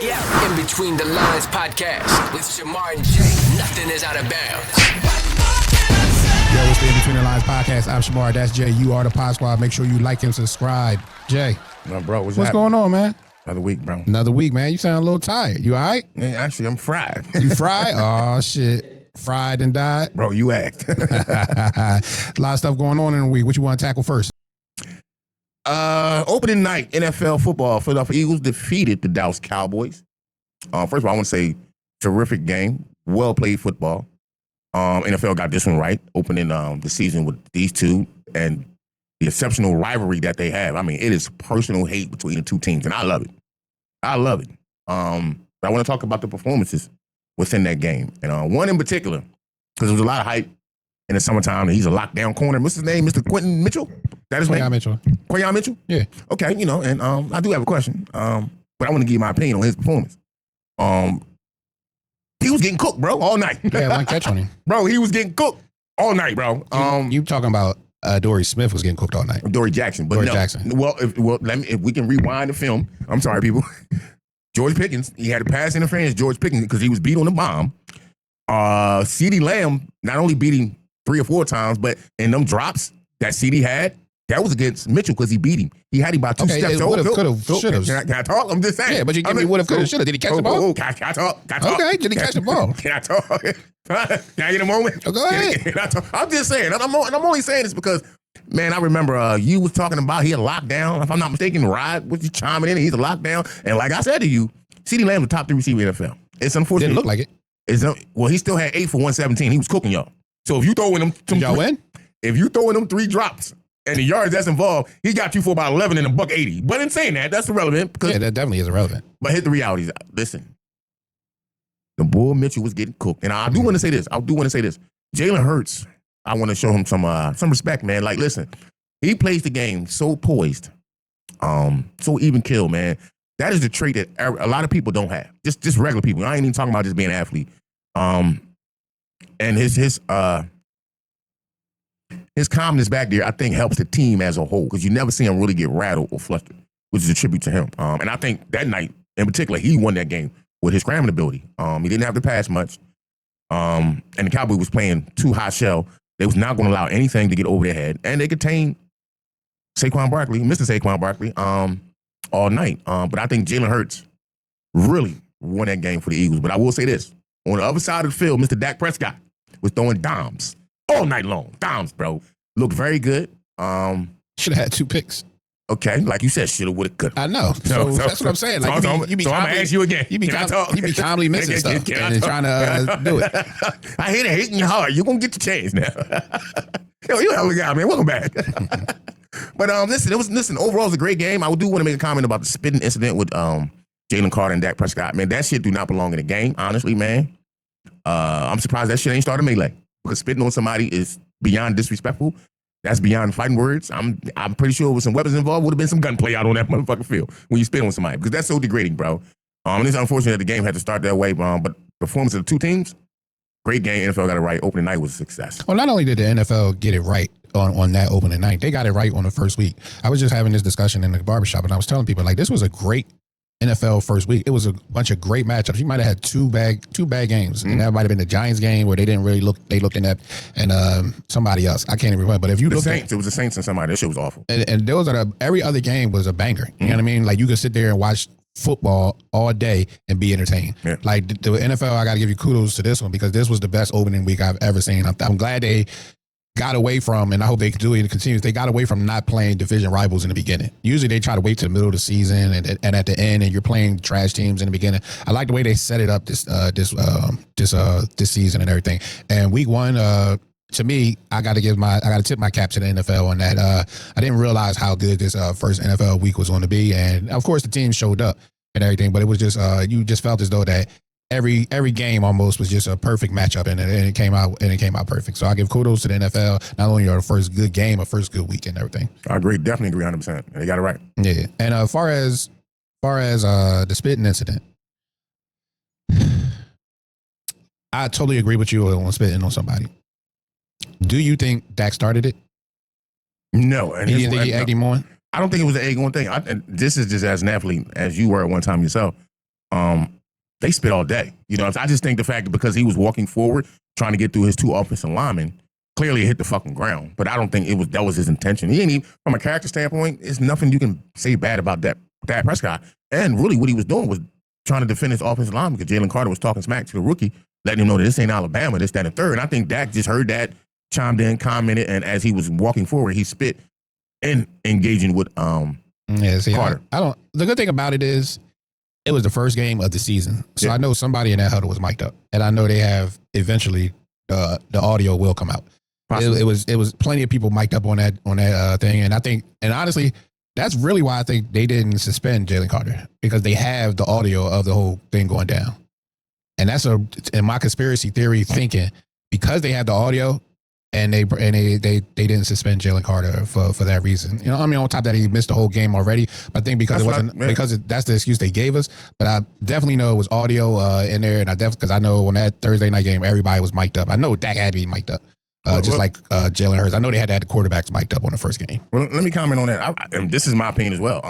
Yeah, In Between the Lines podcast with Shamar and Jay. Nothing is out of bounds. Yo, it's the In Between the Lines podcast. I'm Shamar. That's Jay. You are the Pod Squad. Make sure you like and subscribe. Jay. No, bro, what's going on, man? Another week, bro. Another week, man. You sound a little tired. You all right? Man, actually, I'm fried. You fried? Oh, shit. Fried and died? Bro, you act. A lot of stuff going on in the week. What you want to tackle first? Opening night, NFL football. Philadelphia Eagles defeated the Dallas Cowboys. First of all, I want to say terrific game. Well played football. NFL got this one right, opening the season with these two and the exceptional rivalry that they have. I mean, it is personal hate between the two teams, and I love it. I love it. But I want to talk about the performances within that game. And one in particular, because there was a lot of hype in the summertime, and he's a lockdown corner. What's his name? Mr. Quentin Mitchell? That his name? Quentin Mitchell? Yeah. Okay, and I do have a question, but I want to give you my opinion on his performance. He was getting cooked, bro, all night. Yeah, one catch on him. Bro, he was getting cooked all night, bro. You talking about Dory Smith was getting cooked all night. Dory Jackson. But Dory no. Jackson. Well, if we can rewind the film. I'm sorry, people. George Pickens, he had a pass interference, George Pickens, because he was beat on the bomb. CeeDee Lamb not only beat him 3 or 4 times, but in them drops that CeeDee had, that was against Mitchell because he beat him. He had him by 2 steps. Would have, could have, should have. Can I talk? I'm just saying. Yeah, but you give me would have, could have, should have. Did he catch the ball? Can I talk? Can I talk? Okay, did he catch the ball? Can I talk? Can I get a moment? Oh, go ahead. Can I talk? I'm just saying. And I'm only saying this because, man, I remember you was talking about he had lockdown. If I'm not mistaken, Rod was just chiming in. He's a lockdown. And like I said to you, CeeDee Lamb was the top 3 receiver in the NFL. It's unfortunate. Didn't look like it. Well, he still had 8 for 117. He was cooking y'all. So if you throw in them, did y'all win? If you throw in them 3 drops and the yards that's involved, he got you for about 11 and $180. But in saying that, that's irrelevant. Yeah, that definitely is irrelevant. But hit the realities. Listen, the boy Mitchell was getting cooked, and I do want to say this. Jalen Hurts, I want to show him some respect, man. Like, listen, he plays the game so poised, so even kill, man. That is the trait that a lot of people don't have. Just regular people. I ain't even talking about just being an athlete. And his calmness back there, I think, helps the team as a whole because you never see him really get rattled or flustered, which is a tribute to him. And I think that night, in particular, he won that game with his scrambling ability. He didn't have to pass much. And the Cowboys was playing too high shell. They was not going to allow anything to get over their head. And they contained Mr. Saquon Barkley, all night. But I think Jalen Hurts really won that game for the Eagles. But I will say this. On the other side of the field, Mr. Dak Prescott was throwing dimes all night long. Dimes, bro. Looked very good. Should have had 2 picks. Okay, like you said, shoulda, woulda, coulda. I know. So that's what I'm saying. Like, I'm going to ask you again. You be calmly missing stuff and trying to do it. I hate it hating you hard. You're going to get your chance now. Yo, you hell of a guy, man. Welcome back. But listen, overall, it was a great game. I do want to make a comment about the spitting incident with Jalen Carter and Dak Prescott. Man, that shit do not belong in the game, honestly, man. I'm surprised that shit ain't started melee. Because spitting on somebody is beyond disrespectful. That's beyond fighting words. I'm pretty sure with some weapons involved, would have been some gunplay out on that motherfucking field when you spit on somebody. Because that's so degrading, bro. And it's unfortunate that the game had to start that way, but performance of the 2 teams, great game. NFL got it right. Opening night was a success. Well, not only did the NFL get it right on that opening night, they got it right on the first week. I was just having this discussion in the barbershop, and I was telling people, like, this was a great NFL first week. It was a bunch of great matchups. You might have had two bad games, and that might have been the Giants game where they didn't really look. They looked inept, and somebody else. I can't even remember. But if you look, it was the Saints and somebody. That shit was awful. And those are every other game was a banger. You know what I mean? Like you could sit there and watch football all day and be entertained. Yeah. Like the NFL, I got to give you kudos to this one because this was the best opening week I've ever seen. I'm glad they got away from, and I hope they can do it and continue. They got away from not playing division rivals in the beginning. Usually they try to wait to the middle of the season and at the end, and you're playing trash teams in the beginning. I like the way they set it up this season and everything. And week 1, to me, I got to tip my cap to the NFL on that. I didn't realize how good this first NFL week was going to be, and of course the team showed up and everything. But it was just you just felt as though that every game almost was just a perfect matchup, and it came out perfect. So I give kudos to the NFL, not only our first good game, but first good week and everything. I agree, definitely agree 100%. They got it right. Yeah, and as far as the spitting incident, I totally agree with you on spitting on somebody. Do you think Dak started it? No, and you didn't think he egged him on? I don't think it was an egg on thing. And this is just as an athlete as you were at one time yourself. they spit all day. You know, I just think the fact that because he was walking forward, trying to get through his 2 offensive linemen, clearly hit the fucking ground. But I don't think that was his intention. He ain't even, from a character standpoint, it's nothing you can say bad about Dak Prescott. And really what he was doing was trying to defend his offensive line because Jalen Carter was talking smack to the rookie, letting him know that this ain't Alabama, this, that, and third. And I think Dak just heard that, chimed in, commented, and as he was walking forward, he spit and engaging with Carter. I don't. The good thing about it is it was the first game of the season, so I know somebody in that huddle was mic'd up, and I know they have eventually the audio will come out. It was plenty of people mic'd up on that thing, and I think, and honestly, that's really why I think they didn't suspend Jalen Carter, because they have the audio of the whole thing going down, and that's in my conspiracy theory thinking, because they had the audio. And they didn't suspend Jalen Carter for that reason. You know, I mean, on top of that, he missed the whole game already. But I think because that's the excuse they gave us. But I definitely know it was audio in there, and because I know on that Thursday night game, everybody was mic'd up. I know Dak had to be mic'd up, like Jalen Hurts. I know they had to have the quarterbacks mic'd up on the first game. Well, let me comment on that. And this is my opinion as well.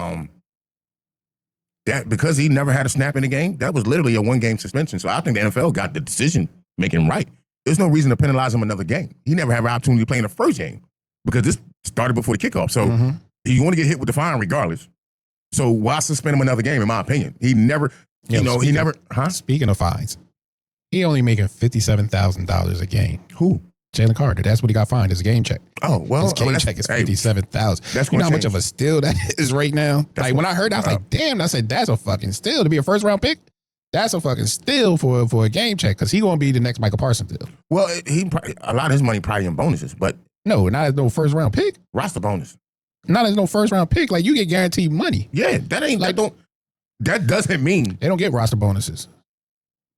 That because he never had a snap in the game, that was literally a 1-game suspension. So I think the NFL got the decision making right. There's no reason to penalize him another game. He never had an opportunity to play in the first game because this started before the kickoff. So you want to get hit with the fine regardless. So why suspend him another game, in my opinion? He never, Speaking of fines, he only making $57,000 a game. Who? Jalen Carter. That's what he got fined. His game check. Oh, well. His game check is $57,000. That's you know how much of a steal that is right now? Like, when I heard that, I was like, damn, I said, that's a fucking steal to be a first-round pick. That's a fucking steal for a game check, because he's going to be the next Michael Parsons deal. Well, a lot of his money probably in bonuses, but no, not as no first round pick. Roster bonus. Not as no first round pick. Like, you get guaranteed money. Yeah, that ain't like that doesn't mean they don't get roster bonuses.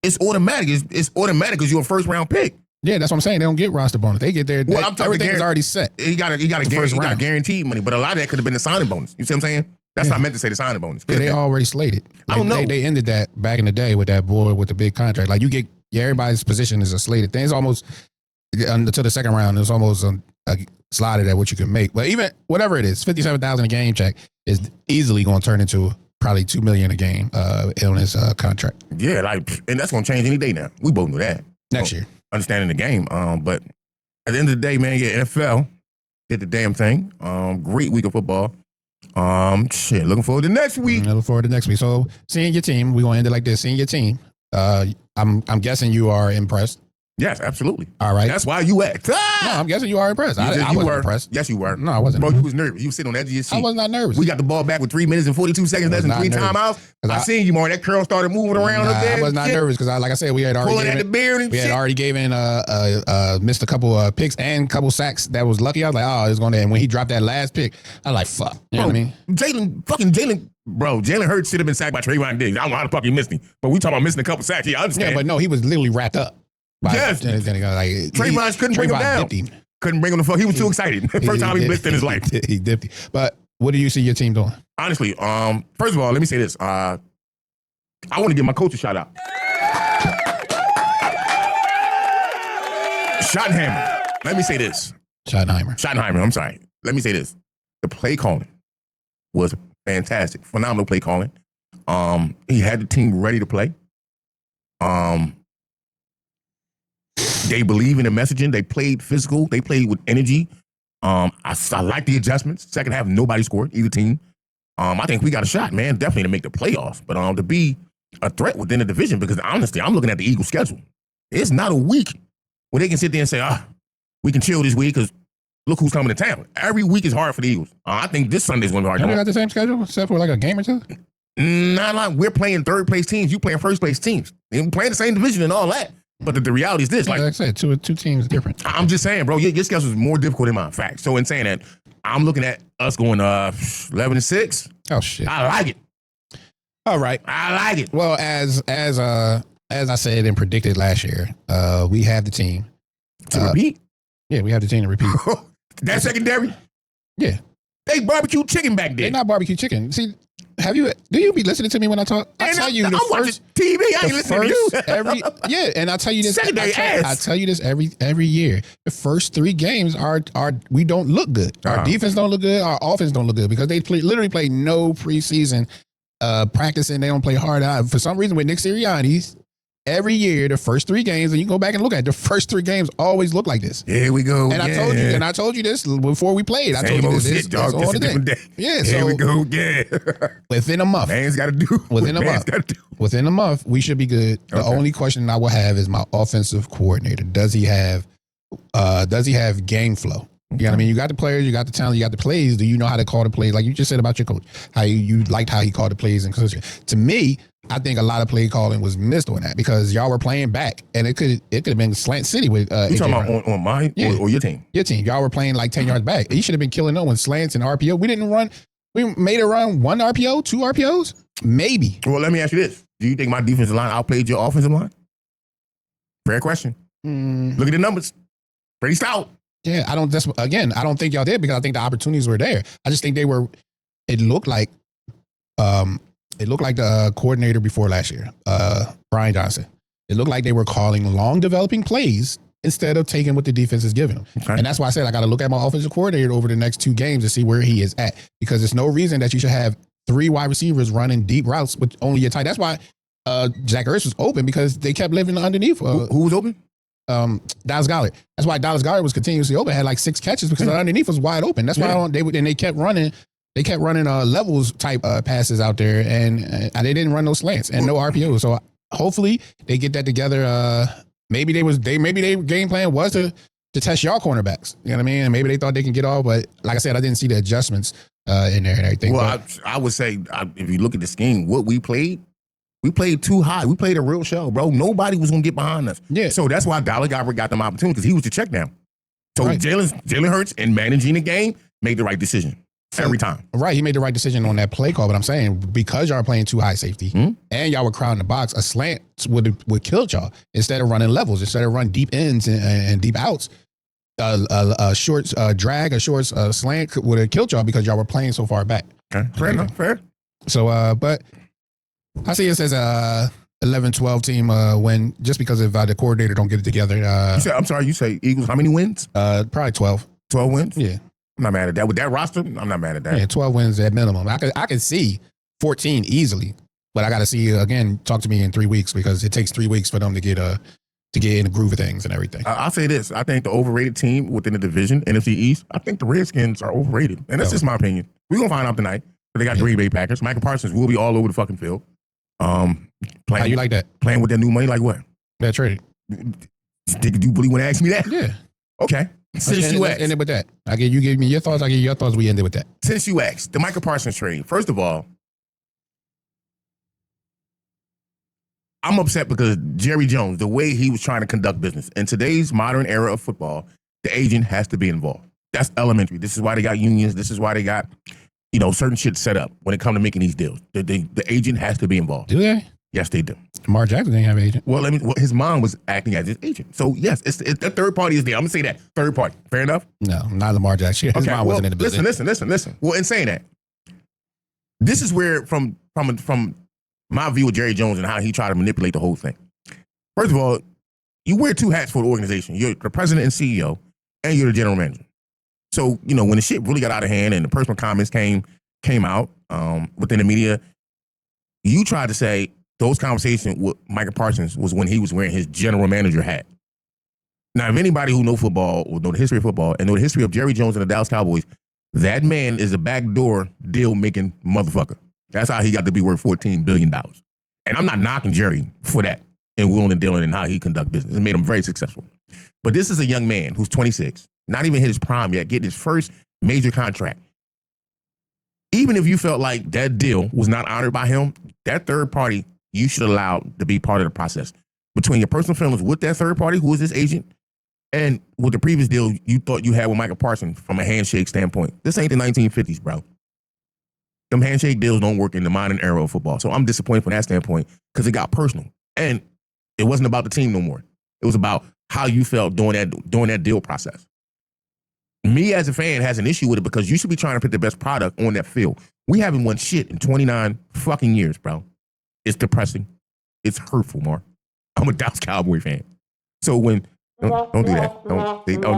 It's automatic. It's automatic because you're a first round pick. Yeah, that's what I'm saying. They don't get roster bonus. They get their everything's already set. He got guaranteed money, but a lot of that could have been the signing bonus. You see what I'm saying? That's what I meant to say, the signing bonus. Yeah, they already slated. I don't know. They ended that back in the day with that boy with the big contract. Like, you get, everybody's position is a slated thing. It's almost, until the second round, it's almost a slotted at what you can make. But even, whatever it is, $57,000 a game check is easily going to turn into probably $2 million a game on his contract. Yeah, and that's going to change any day now. We both know that. Next year. Understanding the game. But at the end of the day, man, NFL did the damn thing. Great week of football. Looking forward to next week. Looking forward to next week. So, seeing your team, we're going to end it like this. Seeing your team, I'm guessing you are impressed. Yes, absolutely. All right. That's why you asked. No, I'm guessing you are impressed. I wasn't impressed. Yes, you were. No, I wasn't. Bro, you was nervous. You was sitting on the edge of your seat. I was not nervous. We got the ball back with 3 minutes and 42 seconds left and 3 timeouts. I seen you, man. That curl started moving around up there. I was not nervous because, like I said, we had already given missed a couple of picks and a couple sacks that was lucky. I was like, oh, it's going to. And when he dropped that last pick, I was like, fuck. You know what I mean? Jalen Hurts should have been sacked by Trayvon Diggs. I don't know how the fuck he missed him, but we talking about missing a couple sacks. Yeah, I understand. Yeah, but no, he was literally wrapped up. Yes. Trayvon couldn't bring him down. Couldn't bring him the fuck. He was too excited. First time he missed in his life. He dipped. But what do you see your team doing? Honestly, first of all, let me say this. I want to give my coach a shout out. Schottenheimer. Let me say this. Schottenheimer, I'm sorry. Let me say this. The play calling was fantastic. Phenomenal play calling. He had the team ready to play. They believe in the messaging. They played physical. They played with energy. I like the adjustments. Second half, nobody scored, either team. I think we got a shot, man, definitely to make the playoffs. But to be a threat within the division, because honestly, I'm looking at the Eagles' schedule. It's not a week where they can sit there and say, we can chill this week because look who's coming to town. Every week is hard for the Eagles. I think this Sunday's going to be hard. Have we got the same schedule except for like a game or two? Not like we're playing third-place teams. You playing first-place teams. We're playing the same division and all that. But the reality is this. Like I said, two teams different. I'm just saying, bro, your schedule is more difficult than mine. Fact. So in saying that, I'm looking at us going 11-6. Oh, shit. I like it. All right. I like it. Well, as I said and predicted last year, we have the team. To repeat? Yeah, we have the team to repeat. That secondary? Yeah. They barbecue chicken back there. They're not barbecue chicken. See, do you be listening to me when I talk? I tell you I'm watching TV. I ain't listening to you. And I tell you this. I tell you this every year. The first 3 games are we don't look good. Our defense don't look good. Our offense don't look good because they literally play no preseason practicing. They don't play hard. For some reason, with Nick Sirianni's, every year, the first 3 games, and you go back and look at it, the first 3 games always look like this. Here we go. And I told you this before we played. I told you this. Shit, dog. All It's a different day. Yeah, Here so we go. Yeah. within a month. Man's got to do. Within a month, we should be good. The only question I will have is my offensive coordinator. Does he have game flow? You know what I mean? You got the players, you got the talent, you got the plays. Do you know how to call the plays? Like you just said about your coach, how you liked how he called the plays. And to me, I think a lot of play calling was missed on that because y'all were playing back, and it could have been Slant City with. You talking about on mine or your team? Your team. Y'all were playing like 10 yards back. You should have been killing no one slants and RPO. We didn't run. We made it run 1 RPO, 2 RPOs, maybe. Well, let me ask you this: do you think my defensive line outplayed your offensive line? Fair question. Look at the numbers. Pretty stout. Yeah, I don't think y'all did because I think the opportunities were there. I just think it looked like the coordinator before last year, Brian Johnson. It looked like they were calling long developing plays instead of taking what the defense is giving them. Okay. And that's why I said I got to look at my offensive coordinator over the next 2 games to see where he is at, because there's no reason that you should have 3 wide receivers running deep routes with only your tight. That's why Zach Ertz was open, because they kept living underneath. Who was open? Dallas Goedert. That's why Dallas Goedert was continuously open. Had like 6 catches because underneath was wide open. That's why they kept running. They kept running levels type passes out there, and they didn't run no slants and no RPOs. So hopefully they get that together. Maybe their game plan was to test y'all cornerbacks. You know what I mean? And maybe they thought they can get all, but like I said, I didn't see the adjustments in there and everything. Well, I would say if you look at the scheme, what we played too high. We played a real show, bro. Nobody was gonna get behind us. Yeah. So that's why Dallas Goedert got them opportunity, because he was the check down. So right. Jalen Hurts in managing the game made the right decision every time. Right. He made the right decision on that play call. But I'm saying, because y'all were playing too high safety and y'all were crowding the box, a slant would kill y'all instead of running levels, instead of running deep ends and deep outs. A short drag, a short slant would have killed y'all because y'all were playing so far back. Okay. Fair enough. Fair. So, but I see it says 11-12 team win just because if the coordinator don't get it together. You say Eagles, how many wins? Probably 12. 12 wins? Yeah. I'm not mad at that. With that roster, I'm not mad at that. Yeah, 12 wins at minimum. I could see 14 easily, but I got to see, again, talk to me in 3 weeks, because it takes 3 weeks for them to get in the groove of things and everything. I'll say this. I think the overrated team within the division, NFC East, I think the Redskins are overrated. And that's just my opinion. We're going to find out tonight. They got Green Bay Packers. Michael Parsons will be all over the fucking field. How you like that? Playing with that new money, like what? That trade. Do you really want to ask me that? Yeah. Okay. Since you asked. Ended with that. You give me your thoughts, I give you your thoughts, we ended with that. Since you asked, the Michael Parsons trade, first of all, I'm upset because Jerry Jones, the way he was trying to conduct business, in today's modern era of football, the agent has to be involved. That's elementary. This is why they got unions. This is why they got, certain shit set up when it comes to making these deals. The agent has to be involved. Do they? Yes, they do. Lamar Jackson didn't have an agent. Well, his mom was acting as his agent. So, yes, it's the third party is there. I'm going to say that. Third party. Fair enough? No, not Lamar Jackson. His mom wasn't in the business. Listen. Well, in saying that, this is where, from my view of Jerry Jones and how he tried to manipulate the whole thing. First of all, you wear 2 hats for the organization. You're the president and CEO, and you're the general manager. So, when the shit really got out of hand and the personal comments came out within the media, you tried to say those conversations with Michael Parsons was when he was wearing his general manager hat. Now, if anybody who know football or know the history of football and know the history of Jerry Jones and the Dallas Cowboys, that man is a backdoor deal-making motherfucker. That's how he got to be worth $14 billion. And I'm not knocking Jerry for that and wheeling and dealing and how he conduct business. It made him very successful. But this is a young man who's 26, not even hit his prime yet, getting his first major contract. Even if you felt like that deal was not honored by him, that third party, you should allow to be part of the process. Between your personal feelings with that third party, who is this agent, and with the previous deal you thought you had with Michael Parsons from a handshake standpoint. This ain't the 1950s, bro. Them handshake deals don't work in the modern era of football. So I'm disappointed from that standpoint because it got personal. And it wasn't about the team no more. It was about how you felt during that deal process. Me as a fan has an issue with it because you should be trying to put the best product on that field. We haven't won shit in 29 fucking years, bro. It's depressing. It's hurtful, Mark. I'm a Dallas Cowboy fan. So when, don't do that.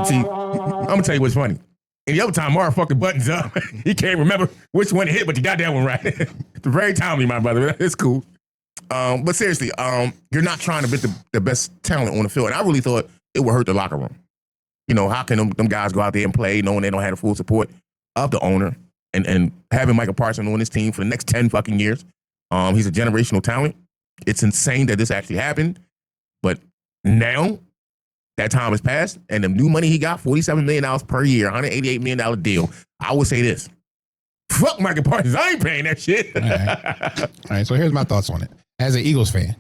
See, I'm going to tell you what's funny. And the other time, Mara fucked the buttons up. He can't remember which one to hit, but you got that one right. It's very timely, my brother. It's cool. But seriously, you're not trying to beat the best talent on the field. And I really thought it would hurt the locker room. You know, how can them guys go out there and play knowing they don't have the full support of the owner and having Michael Parsons on his team for the next 10 fucking years? He's a generational talent. It's insane that this actually happened. But now that time has passed, and the new money he got, $47 million per year, $188 million deal. I would say this. Fuck Michael Parsons. I ain't paying that shit. All right. So here's my thoughts on it. As an Eagles fan,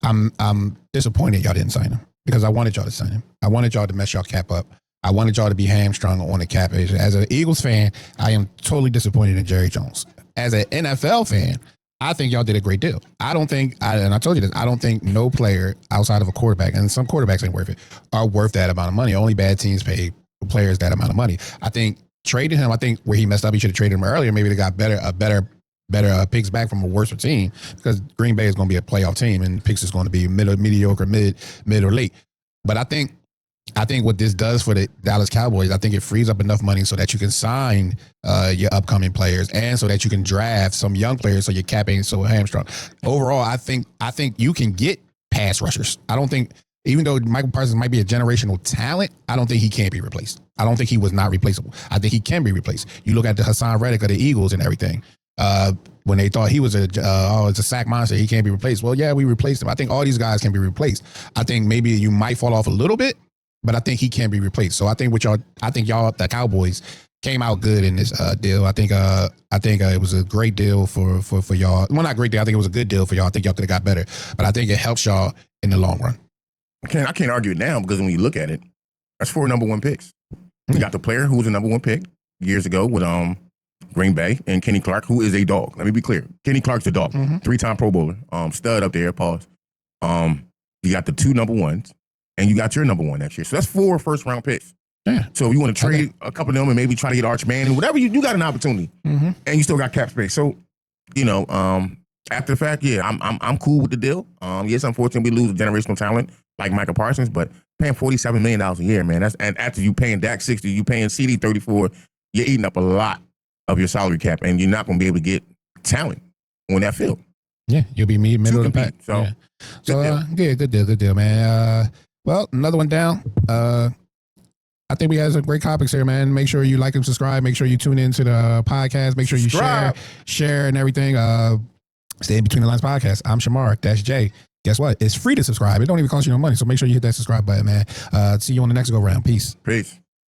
I'm disappointed y'all didn't sign him because I wanted y'all to sign him. I wanted y'all to mess y'all cap up. I wanted y'all to be hamstrung on the cap. As an Eagles fan, I am totally disappointed in Jerry Jones. As an NFL fan, I think y'all did a great deal. I don't think, and I told you this, I don't think no player outside of a quarterback, and some quarterbacks ain't worth it, are worth that amount of money. Only bad teams pay players that amount of money. I think trading him, I think where he messed up, he should have traded him earlier. Maybe they got better picks back from a worse team because Green Bay is going to be a playoff team and picks is going to be mediocre, mid or late. But I think what this does for the Dallas Cowboys, I think it frees up enough money so that you can sign your upcoming players and so that you can draft some young players so your cap ain't so hamstrung. Overall, I think you can get pass rushers. I don't think, even though Michael Parsons might be a generational talent, I don't think he can't be replaced. I don't think he was not replaceable. I think he can be replaced. You look at the Hassan Reddick of the Eagles and everything. When they thought he was it's a sack monster, he can't be replaced. Well, yeah, we replaced him. I think all these guys can be replaced. I think maybe you might fall off a little bit, but I think he can be replaced. So I think y'all, the Cowboys, came out good in this deal. I think it was a great deal for y'all. Well, not great deal. I think it was a good deal for y'all. I think y'all could have got better, but I think it helps y'all in the long run. I can't argue it now because when you look at it, that's 4 number 1 picks. You got the player who was a number 1 pick years ago with Green Bay and Kenny Clark, who is a dog. Let me be clear. Kenny Clark's a dog. 3-time Pro Bowler. Stud up there, pause. You got the 2 number 1s, and you got your number 1 next year. So that's 4 first-round picks. Yeah. So if you want to trade a couple of them and maybe try to get Arch Manning, whatever, you got an opportunity. And you still got cap space. So, after the fact, yeah, I'm cool with the deal. Yes, unfortunately, we lose a generational talent like Michael Parsons, but paying $47 million a year, man. And after you paying Dak 60, you paying CD 34, you're eating up a lot of your salary cap, and you're not going to be able to get talent on that field. Yeah, you'll be middle of the pack. So, good deal, man. Well, another one down. I think we had some great topics here, man. Make sure you like and subscribe. Make sure you tune into the podcast. Make sure you share and everything. Stay in Between the Lines podcast. I'm Shamar. That's Jay. Guess what? It's free to subscribe. It don't even cost you no money. So make sure you hit that subscribe button, man. See you on the next go round. Peace.